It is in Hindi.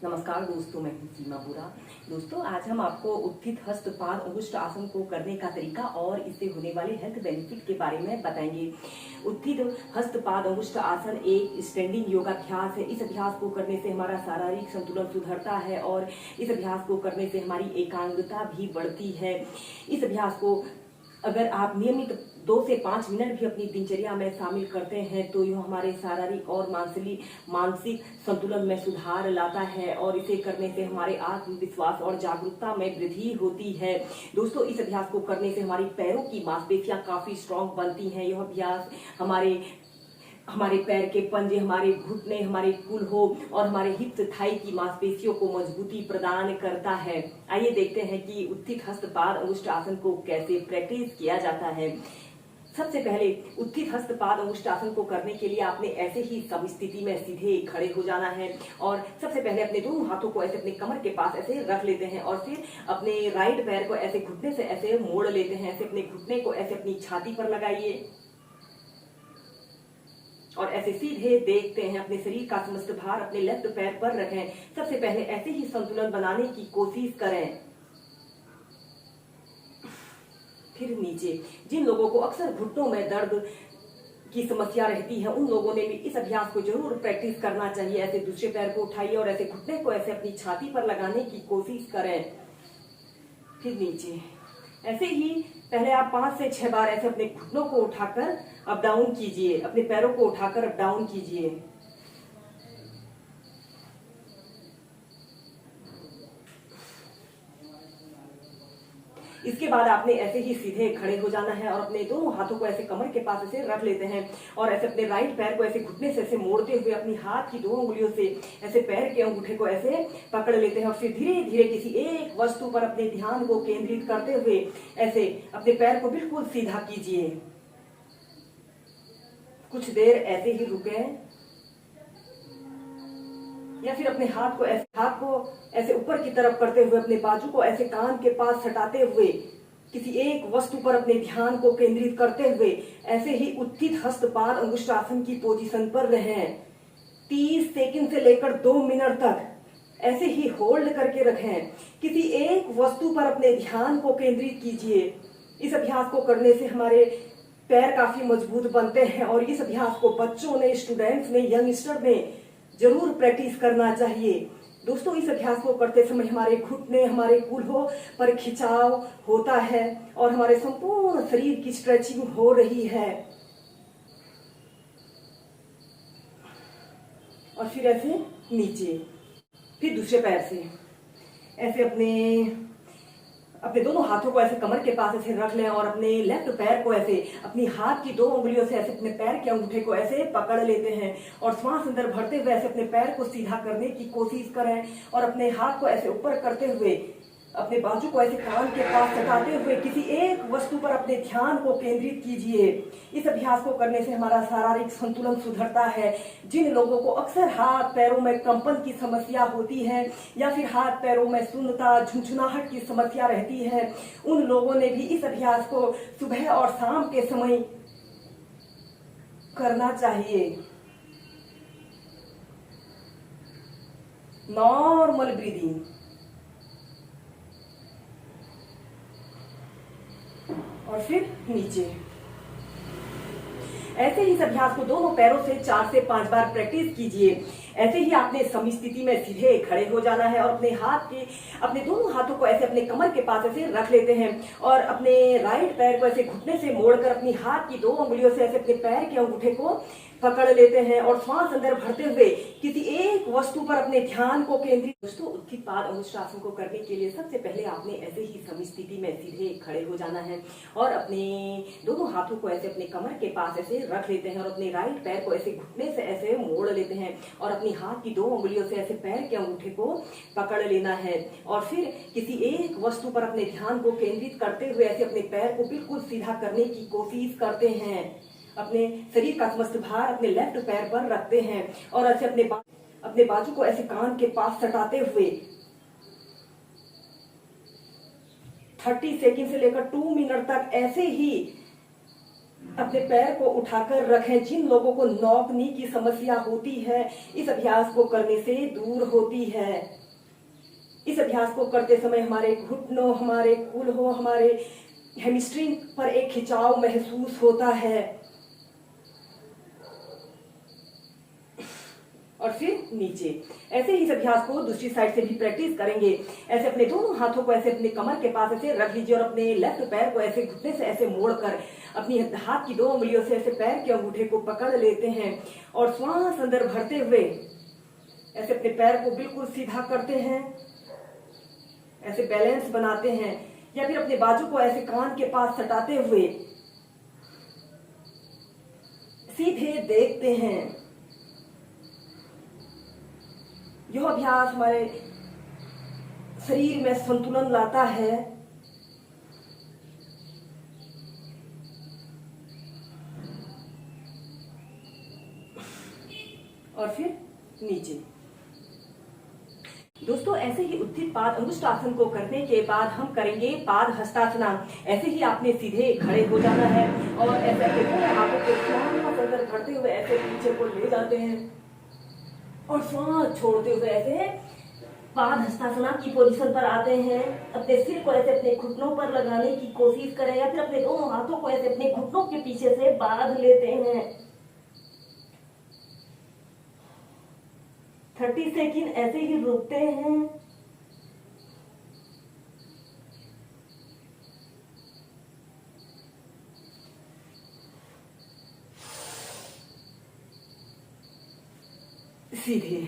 नमस्कार दोस्तों, मैं हूं सीमा बुरा। दोस्तों, आज हम आपको उत्थित हस्त पाद अंगुष्ठ आसन को करने का तरीका और इससे होने वाले हेल्थ बेनिफिट के बारे में बताएंगे। उत्थित हस्त पाद अंगुष्ठ आसन एक स्टैंडिंग योगाभ्यास है। इस अभ्यास को करने से हमारा शारीरिक संतुलन सुधरता है और इस अभ्यास को करने से हमारी एकाग्रता भी बढ़ती है। इस अभ्यास को अगर आप नियमित 2 से 5 मिनट भी अपनी दिनचर्या में शामिल करते हैं तो यह हमारे शारीरिक और मानसिक संतुलन में सुधार लाता है और इसे करने से हमारे आत्मविश्वास और जागरूकता में वृद्धि होती है। दोस्तों, इस अभ्यास को करने से हमारी पैरों की मांसपेशियां काफी स्ट्रांग बनती हैं। यह अभ्यास हमारे पैर के पंजे, हमारे घुटने, हमारे कुल्हों और हमारे हिप्स थाई की मांसपेशियों को मजबूती प्रदान करता है। आइए देखते हैं कि उत्थित हस्त पाद अंगुष्ठ आसन को कैसे प्रैक्टिस किया जाता है। सबसे पहले उत्थित हस्त पाद अंगुष्ठ आसन को करने के लिए आपने ऐसे ही सब स्थिति में सीधे खड़े हो जाना है और सबसे पहले अपने दोनों हाथों को ऐसे अपने कमर के पास ऐसे रख लेते हैं और फिर अपने राइट पैर को ऐसे घुटने से ऐसे मोड़ लेते हैं। ऐसे अपने घुटने को ऐसे अपनी छाती पर लगाइए और ऐसे सीधे देखते हैं। अपने शरीर का समस्त भार अपने लेफ्ट पैर पर रखें। सबसे पहले ऐसे ही संतुलन बनाने की कोशिश करें। फिर नीचे। जिन लोगों को अक्सर घुटनों में दर्द की समस्या रहती है उन लोगों ने भी इस अभ्यास को जरूर प्रैक्टिस करना चाहिए। ऐसे दूसरे पैर को उठाइए और ऐसे घुटने को ऐसे अपनी छाती पर लगाने की कोशिश करें। फिर नीचे। ऐसे ही पहले आप 5 से 6 बार ऐसे अपने घुटनों को उठाकर अप डाउन कीजिए, अपने पैरों को उठाकर अप डाउन कीजिए। इसके बाद आपने ऐसे ही सीधे खड़े हो जाना है और अपने दोनों हाथों को ऐसे कमर के पास ऐसे रख लेते हैं और ऐसे अपने राइट पैर को ऐसे घुटने से ऐसे मोड़ते हुए अपनी हाथ की 2 उंगलियों से ऐसे पैर के अंगूठे को ऐसे पकड़ लेते हैं और फिर धीरे धीरे किसी एक वस्तु पर अपने ध्यान को केंद्रित करते हुए ऐसे अपने पैर को बिल्कुल सीधा कीजिए। कुछ देर ऐसे ही रुके या फिर अपने हाथ को ऐसे ऊपर की तरफ करते हुए अपने बाजू को ऐसे कान के पास सटाते हुए किसी एक वस्तु पर अपने ध्यान को केंद्रित करते हुए ऐसे ही उत्थित हस्त पाद अंगुष्ठ आसन की पोजीशन पर रहें। 30 सेकंड से लेकर 2 मिनट तक ऐसे ही होल्ड करके रखें। किसी एक वस्तु पर अपने ध्यान को केंद्रित कीजिए। इस अभ्यास को करने से हमारे पैर काफी मजबूत बनते हैं और इस अभ्यास को बच्चों ने, स्टूडेंट्स ने, यंगस्टर ने जरूर प्रैक्टिस करना चाहिए। दोस्तों, इस अभ्यास को करते समय हमारे घुटने, हमारे कूल्हों पर खिंचाव होता है और हमारे संपूर्ण शरीर की स्ट्रेचिंग हो रही है। और फिर ऐसे नीचे। फिर दूसरे पैर से ऐसे अपने दोनों हाथों को ऐसे कमर के पास ऐसे रख लें और अपने लेफ्ट पैर को ऐसे अपनी हाथ की 2 उंगलियों से ऐसे अपने पैर के अंगूठे को ऐसे पकड़ लेते हैं और श्वास अंदर भरते हुए ऐसे अपने पैर को सीधा करने की कोशिश करें और अपने हाथ को ऐसे ऊपर करते हुए अपने बाजू को ऐसे कान के पास सटाते हुए किसी एक वस्तु पर अपने ध्यान को केंद्रित कीजिए। इस अभ्यास को करने से हमारा शारीरिक संतुलन सुधरता है। जिन लोगों को अक्सर हाथ पैरों में कंपन की समस्या होती है या फिर हाथ पैरों में शून्यता, झुंझुनाहट की समस्या रहती है, उन लोगों ने भी इस अभ्यास को सुबह और शाम के समय करना चाहिए। नॉर्मल ब्रीदिंग और फिर नीचे। ऐसे ही इस अभ्यास को दोनों पैरों से 4 से 5 बार प्रैक्टिस कीजिए। ऐसे ही आपने सम स्थिति में सीधे खड़े हो जाना है और अपने दोनों हाथों को ऐसे अपने कमर के पास ऐसे रख लेते हैं और अपने राइट पैर को ऐसे घुटने से मोड़कर अपनी हाथ की 2 उंगलियों से ऐसे अपने पैर के अंगूठे को पकड़ लेते हैं और श्वास अंदर भरते हुए किसी एक वस्तु पर अपने ध्यान को केंद्रित। दोस्तों, उत्थित पाद अंगुष्ठ आसन को करने के लिए सबसे पहले आपने ऐसे ही सम स्थिति में सीधे खड़े हो जाना है और अपने दोनों हाथों को ऐसे अपने कमर के पास ऐसे रख लेते हैं और अपने राइट पैर को ऐसे घुटने से ऐसे मोड़ लेते हैं और अपनी हाथ की 2 उंगलियों से ऐसे पैर के अंगूठे को पकड़ लेना है और फिर किसी एक वस्तु पर अपने ध्यान को केंद्रित करते हुए ऐसे अपने पैर को बिल्कुल सीधा करने की कोशिश करते हैं। अपने शरीर का समस्त भार अपने लेफ्ट पैर पर रखते हैं और ऐसे अपने बाजू को ऐसे कान के पास सटाते हुए 30 सेकंड से लेकर 2 मिनट तक ऐसे ही अपने पैर को उठाकर रखें। जिन लोगों को नॉक नी की समस्या होती है, इस अभ्यास को करने से दूर होती है। इस अभ्यास को करते समय हमारे घुटनों, हमारे कूल्हों, हमारे हैमस्ट्रिंग पर एक खिंचाव महसूस होता है। और फिर नीचे। ऐसे ही इस अभ्यास को दूसरी साइड से भी प्रैक्टिस करेंगे। ऐसे अपने दोनों हाथों को ऐसे अपने कमर के पास ऐसे रख लीजिए और अपने लेफ्ट पैर को ऐसे घुटने से ऐसे मोड़कर अपनी हाथ की 2 उंगलियों से ऐसे पैर के अंगूठे को पकड़ लेते हैं और श्वास अंदर भरते हुए ऐसे अपने पैर को बिल्कुल सीधा करते हैं, ऐसे बैलेंस बनाते हैं। या फिर अपने बाजू को ऐसे कान के पास सटाते हुए सीधे देखते हैं। यह अभ्यास हमारे शरीर में संतुलन लाता है। और फिर नीचे। दोस्तों, ऐसे ही उत्थित पाद अंगुष्ठ आसन को करने के बाद हम करेंगे पाद हस्तासना। ऐसे ही आपने सीधे खड़े हो जाना है और ऐसे अपने दोनों हाथों को श्वास अंदर भरते हुए ऐसे पीछे को ले जाते हैं और श्वास छोड़ते हुए ऐसे पाद हस्तासना की पोजीशन पर आते हैं। अपने सिर को ऐसे अपने घुटनों पर लगाने की कोशिश करें या फिर अपने दोनों हाथों को ऐसे अपने घुटनों के पीछे से बांध लेते हैं। 30 सेकंड ऐसे ही रुकते हैं। सीधे।